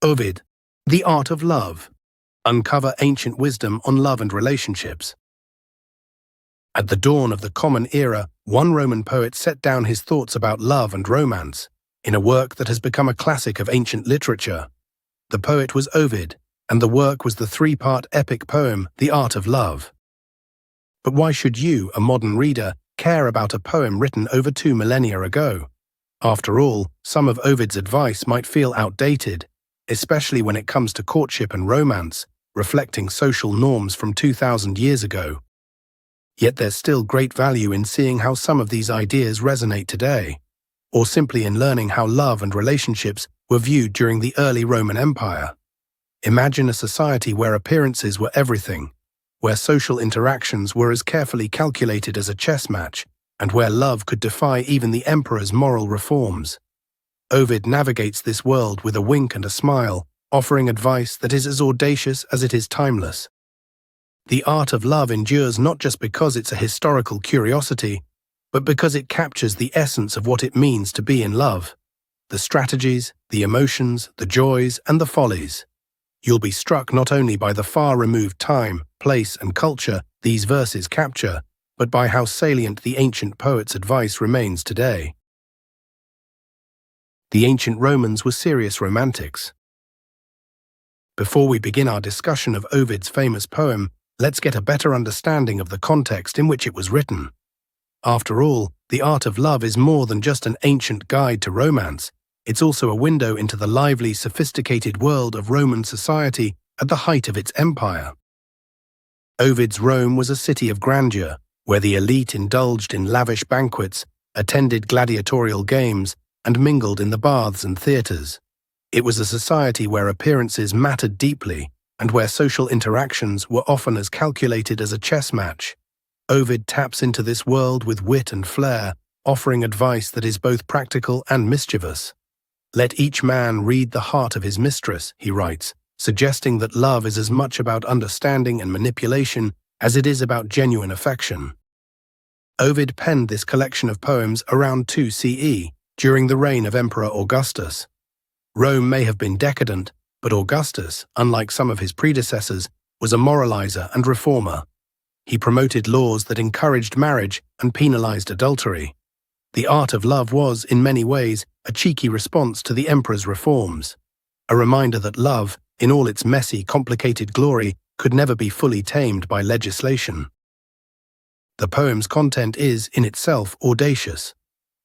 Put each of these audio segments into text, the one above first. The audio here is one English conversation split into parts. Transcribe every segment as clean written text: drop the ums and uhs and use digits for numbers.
Ovid, The Art of Love. Uncover ancient wisdom on love and relationships. At the dawn of the Common Era, one Roman poet set down his thoughts about love and romance in a work that has become a classic of ancient literature. The poet was Ovid, and the work was the three-part epic poem, The Art of Love. But why should you, a modern reader, care about a poem written over 2 millennia ago? After all, some of Ovid's advice might feel outdated, especially when it comes to courtship and romance, reflecting social norms from 2,000 years ago. Yet there's still great value in seeing how some of these ideas resonate today, or simply in learning how love and relationships were viewed during the early Roman Empire. Imagine a society where appearances were everything, where social interactions were as carefully calculated as a chess match, and where love could defy even the emperor's moral reforms. Ovid navigates this world with a wink and a smile, offering advice that is as audacious as it is timeless. The Art of Love endures not just because it's a historical curiosity, but because it captures the essence of what it means to be in love. The strategies, the emotions, the joys, and the follies. You'll be struck not only by the far-removed time, place, and culture these verses capture, but by how salient the ancient poet's advice remains today. The ancient Romans were serious romantics. Before we begin our discussion of Ovid's famous poem, let's get a better understanding of the context in which it was written. After all, The Art of Love is more than just an ancient guide to romance. It's also a window into the lively, sophisticated world of Roman society at the height of its empire. Ovid's Rome was a city of grandeur, where the elite indulged in lavish banquets, attended gladiatorial games, and mingled in the baths and theatres. It was a society where appearances mattered deeply, and where social interactions were often as calculated as a chess match. Ovid taps into this world with wit and flair, offering advice that is both practical and mischievous. Let each man read the heart of his mistress, he writes, suggesting that love is as much about understanding and manipulation as it is about genuine affection. Ovid penned this collection of poems around 2 CE, during the reign of Emperor Augustus. Rome may have been decadent, but Augustus, unlike some of his predecessors, was a moralizer and reformer. He promoted laws that encouraged marriage and penalized adultery. The Art of Love was, in many ways, a cheeky response to the emperor's reforms, a reminder that love, in all its messy, complicated glory, could never be fully tamed by legislation. The poem's content is, in itself, audacious.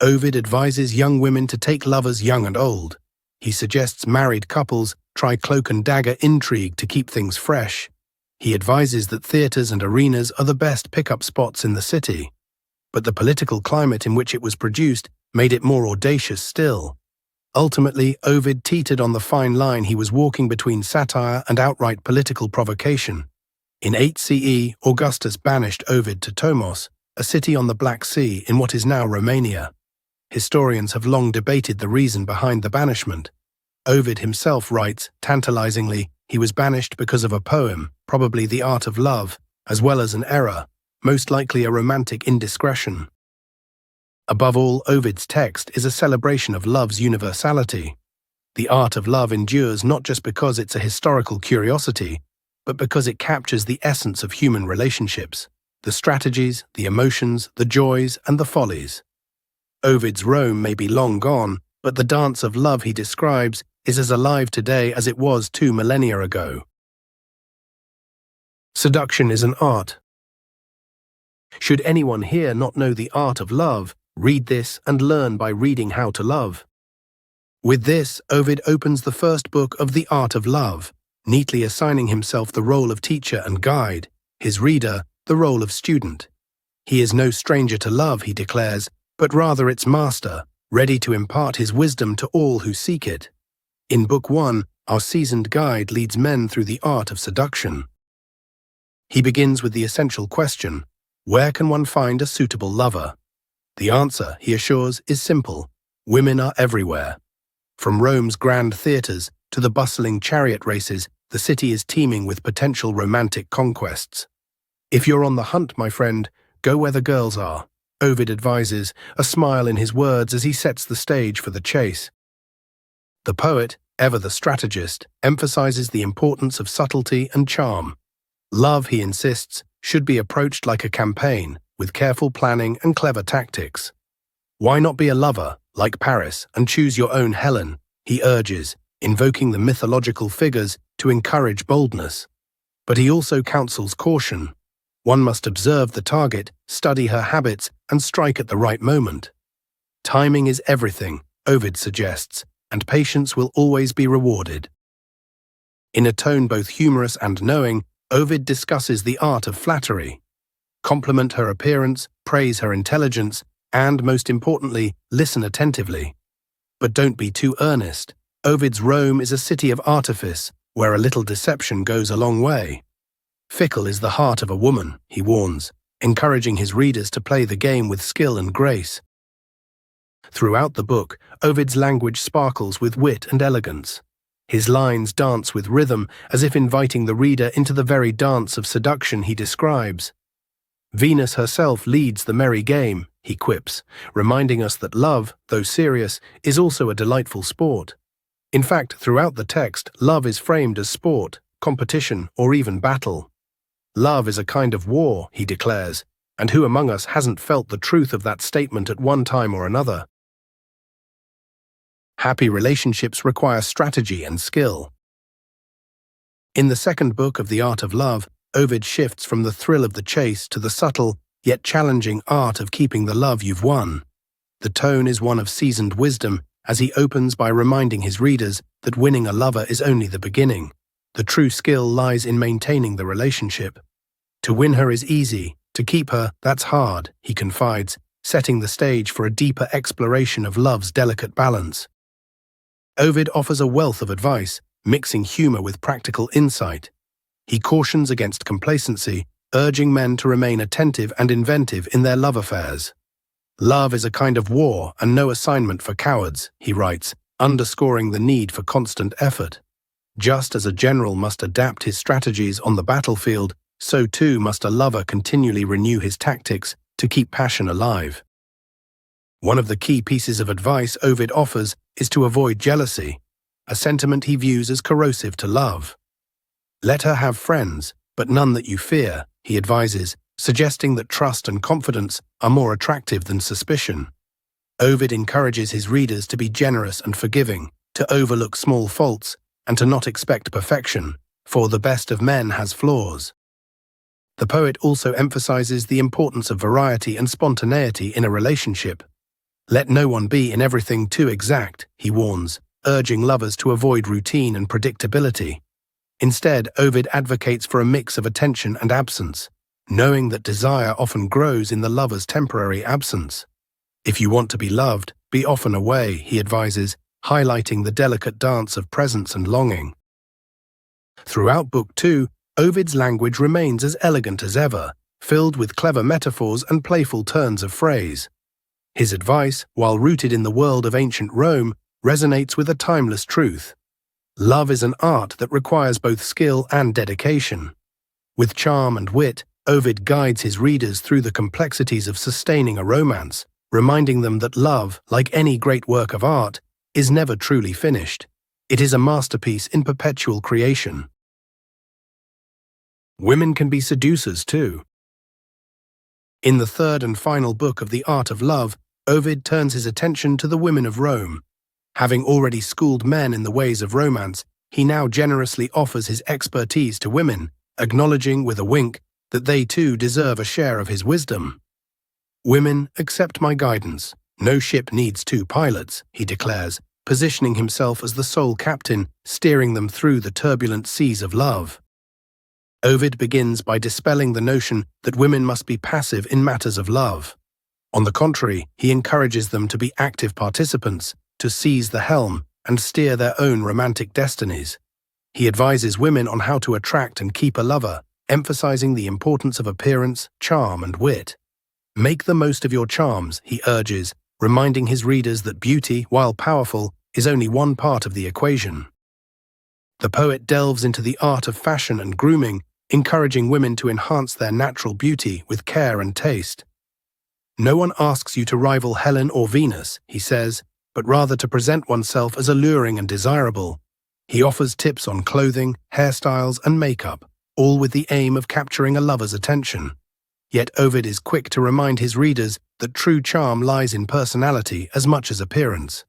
Ovid advises young women to take lovers young and old. He suggests married couples try cloak-and-dagger intrigue to keep things fresh. He advises that theatres and arenas are the best pick-up spots in the city. But the political climate in which it was produced made it more audacious still. Ultimately, Ovid teetered on the fine line he was walking between satire and outright political provocation. In 8 CE, Augustus banished Ovid to Tomos, a city on the Black Sea in what is now Romania. Historians have long debated the reason behind the banishment. Ovid himself writes, tantalizingly, he was banished because of a poem, probably The Art of Love, as well as an error, most likely a romantic indiscretion. Above all, Ovid's text is a celebration of love's universality. The Art of Love endures not just because it's a historical curiosity, but because it captures the essence of human relationships, the strategies, the emotions, the joys, and the follies. Ovid's Rome may be long gone, but the dance of love he describes is as alive today as it was 2 millennia ago. Seduction is an art. Should anyone here not know the art of love, read this and learn by reading how to love. With this, Ovid opens the first book of The Art of Love, neatly assigning himself the role of teacher and guide, his reader the role of student. He is no stranger to love, he declares, but rather its master, ready to impart his wisdom to all who seek it. In Book 1, our seasoned guide leads men through the art of seduction. He begins with the essential question, where can one find a suitable lover? The answer, he assures, is simple. Women are everywhere. From Rome's grand theatres to the bustling chariot races, the city is teeming with potential romantic conquests. If you're on the hunt, my friend, go where the girls are, Ovid advises, a smile in his words as he sets the stage for the chase. The poet, ever the strategist, emphasizes the importance of subtlety and charm. Love, he insists, should be approached like a campaign, with careful planning and clever tactics. Why not be a lover, like Paris, and choose your own Helen, he urges, invoking the mythological figures to encourage boldness. But he also counsels caution. One must observe the target, study her habits, and strike at the right moment. Timing is everything, Ovid suggests, and patience will always be rewarded. In a tone both humorous and knowing, Ovid discusses the art of flattery. Compliment her appearance, praise her intelligence, and, most importantly, listen attentively. But don't be too earnest. Ovid's Rome is a city of artifice, where a little deception goes a long way. Fickle is the heart of a woman, he warns, encouraging his readers to play the game with skill and grace. Throughout the book, Ovid's language sparkles with wit and elegance. His lines dance with rhythm, as if inviting the reader into the very dance of seduction he describes. Venus herself leads the merry game, he quips, reminding us that love, though serious, is also a delightful sport. In fact, throughout the text, love is framed as sport, competition, or even battle. Love is a kind of war, he declares, and who among us hasn't felt the truth of that statement at one time or another? Happy relationships require strategy and skill. In the second book of The Art of Love, Ovid shifts from the thrill of the chase to the subtle, yet challenging art of keeping the love you've won. The tone is one of seasoned wisdom, as he opens by reminding his readers that winning a lover is only the beginning. The true skill lies in maintaining the relationship. To win her is easy, to keep her, that's hard, he confides, setting the stage for a deeper exploration of love's delicate balance. Ovid offers a wealth of advice, mixing humor with practical insight. He cautions against complacency, urging men to remain attentive and inventive in their love affairs. Love is a kind of war and no assignment for cowards, he writes, underscoring the need for constant effort. Just as a general must adapt his strategies on the battlefield, so too must a lover continually renew his tactics to keep passion alive. One of the key pieces of advice Ovid offers is to avoid jealousy, a sentiment he views as corrosive to love. Let her have friends, but none that you fear, he advises, suggesting that trust and confidence are more attractive than suspicion. Ovid encourages his readers to be generous and forgiving, to overlook small faults, and to not expect perfection, for the best of men has flaws. The poet also emphasizes the importance of variety and spontaneity in a relationship. Let no one be in everything too exact, he warns, urging lovers to avoid routine and predictability. Instead, Ovid advocates for a mix of attention and absence, knowing that desire often grows in the lover's temporary absence. If you want to be loved, be often away, he advises, highlighting the delicate dance of presence and longing. Throughout Book 2, Ovid's language remains as elegant as ever, filled with clever metaphors and playful turns of phrase. His advice, while rooted in the world of ancient Rome, resonates with a timeless truth. Love is an art that requires both skill and dedication. With charm and wit, Ovid guides his readers through the complexities of sustaining a romance, reminding them that love, like any great work of art, is never truly finished. It is a masterpiece in perpetual creation. Women can be seducers too. In the third and final book of The Art of Love, Ovid turns his attention to the women of Rome. Having already schooled men in the ways of romance, he now generously offers his expertise to women, acknowledging with a wink that they too deserve a share of his wisdom. Women, accept my guidance. No ship needs two pilots, he declares, positioning himself as the sole captain, steering them through the turbulent seas of love. Ovid begins by dispelling the notion that women must be passive in matters of love. On the contrary, he encourages them to be active participants, to seize the helm and steer their own romantic destinies. He advises women on how to attract and keep a lover, emphasizing the importance of appearance, charm, and wit. Make the most of your charms, he urges, reminding his readers that beauty, while powerful, is only one part of the equation. The poet delves into the art of fashion and grooming, encouraging women to enhance their natural beauty with care and taste. No one asks you to rival Helen or Venus, he says, but rather to present oneself as alluring and desirable, He offers tips on clothing, hairstyles, and makeup, all with the aim of capturing a lover's attention. Yet Ovid is quick to remind his readers that true charm lies in personality as much as appearance.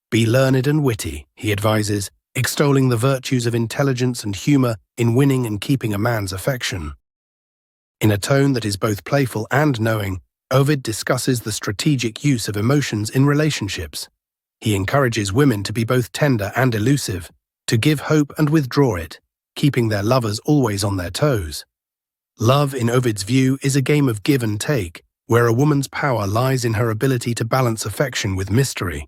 Be learned and witty, he advises, extolling the virtues of intelligence and humor in winning and keeping a man's affection. In a tone that is both playful and knowing, Ovid discusses the strategic use of emotions in relationships. He encourages women to be both tender and elusive, to give hope and withdraw it, keeping their lovers always on their toes. Love, in Ovid's view, is a game of give and take, where a woman's power lies in her ability to balance affection with mystery.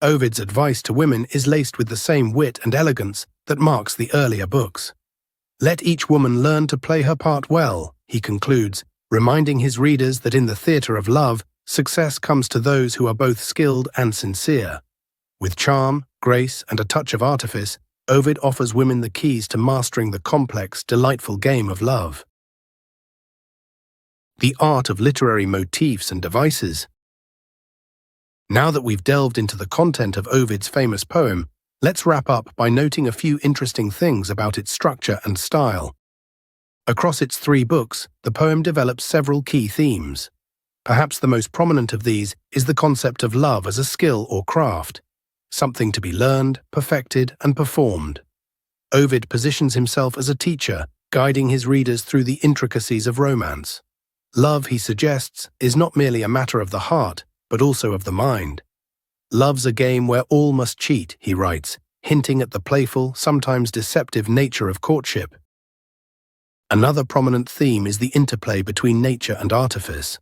Ovid's advice to women is laced with the same wit and elegance that marks the earlier books. Let each woman learn to play her part well, he concludes, reminding his readers that in the theatre of love, success comes to those who are both skilled and sincere. With charm, grace, and a touch of artifice, Ovid offers women the keys to mastering the complex, delightful game of love. The art of literary motifs and devices. Now that we've delved into the content of Ovid's famous poem, let's wrap up by noting a few interesting things about its structure and style. Across its 3 books, the poem develops several key themes. Perhaps the most prominent of these is the concept of love as a skill or craft, something to be learned, perfected, and performed. Ovid positions himself as a teacher, guiding his readers through the intricacies of romance. Love, he suggests, is not merely a matter of the heart, but also of the mind. Love's a game where all must cheat, he writes, hinting at the playful, sometimes deceptive nature of courtship. Another prominent theme is the interplay between nature and artifice.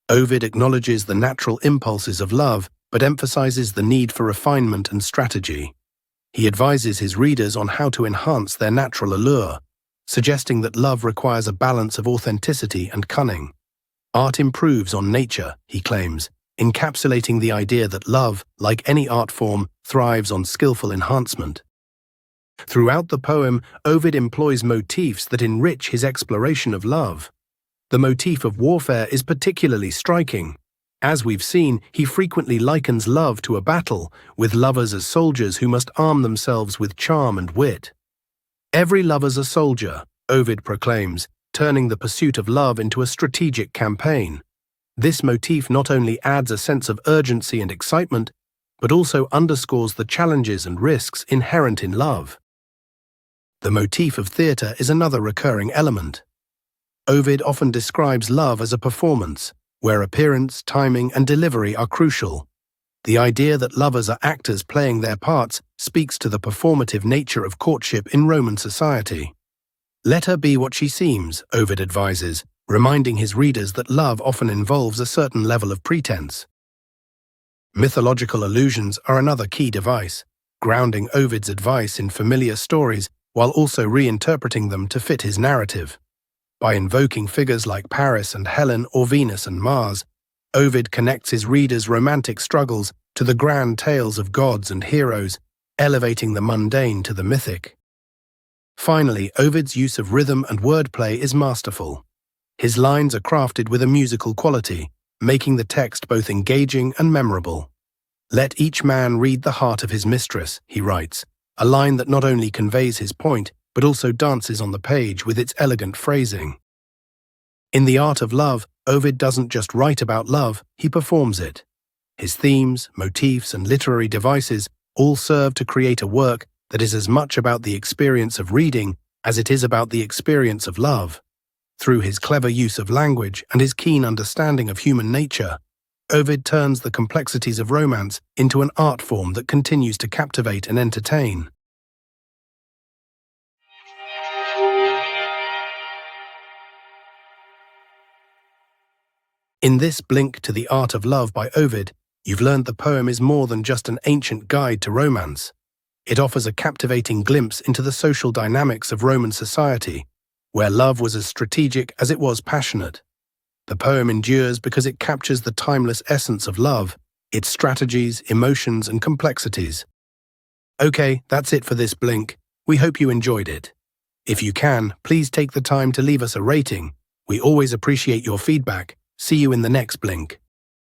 Ovid acknowledges the natural impulses of love, but emphasizes the need for refinement and strategy. He advises his readers on how to enhance their natural allure, suggesting that love requires a balance of authenticity and cunning. Art improves on nature, he claims, encapsulating the idea that love, like any art form, thrives on skillful enhancement. Throughout the poem, Ovid employs motifs that enrich his exploration of love. The motif of warfare is particularly striking. As we've seen, he frequently likens love to a battle, with lovers as soldiers who must arm themselves with charm and wit. Every lover's a soldier, Ovid proclaims, turning the pursuit of love into a strategic campaign. This motif not only adds a sense of urgency and excitement, but also underscores the challenges and risks inherent in love. The motif of theatre is another recurring element. Ovid often describes love as a performance, where appearance, timing, and delivery are crucial. The idea that lovers are actors playing their parts speaks to the performative nature of courtship in Roman society. Let her be what she seems, Ovid advises, reminding his readers that love often involves a certain level of pretense. Mythological allusions are another key device, grounding Ovid's advice in familiar stories while also reinterpreting them to fit his narrative. By invoking figures like Paris and Helen or Venus and Mars, Ovid connects his readers' romantic struggles to the grand tales of gods and heroes, elevating the mundane to the mythic. Finally, Ovid's use of rhythm and wordplay is masterful. His lines are crafted with a musical quality, making the text both engaging and memorable. "Let each man read the heart of his mistress," he writes, a line that not only conveys his point, but also dances on the page with its elegant phrasing. In The Art of Love, Ovid doesn't just write about love, he performs it. His themes, motifs, and literary devices all serve to create a work that is as much about the experience of reading as it is about the experience of love. Through his clever use of language and his keen understanding of human nature, Ovid turns the complexities of romance into an art form that continues to captivate and entertain. In this Blink to the Art of Love by Ovid, you've learned the poem is more than just an ancient guide to romance. It offers a captivating glimpse into the social dynamics of Roman society, where love was as strategic as it was passionate. The poem endures because it captures the timeless essence of love, its strategies, emotions, and complexities. Okay, that's it for this Blink. We hope you enjoyed it. If you can, please take the time to leave us a rating. We always appreciate your feedback. See you in the next Blink.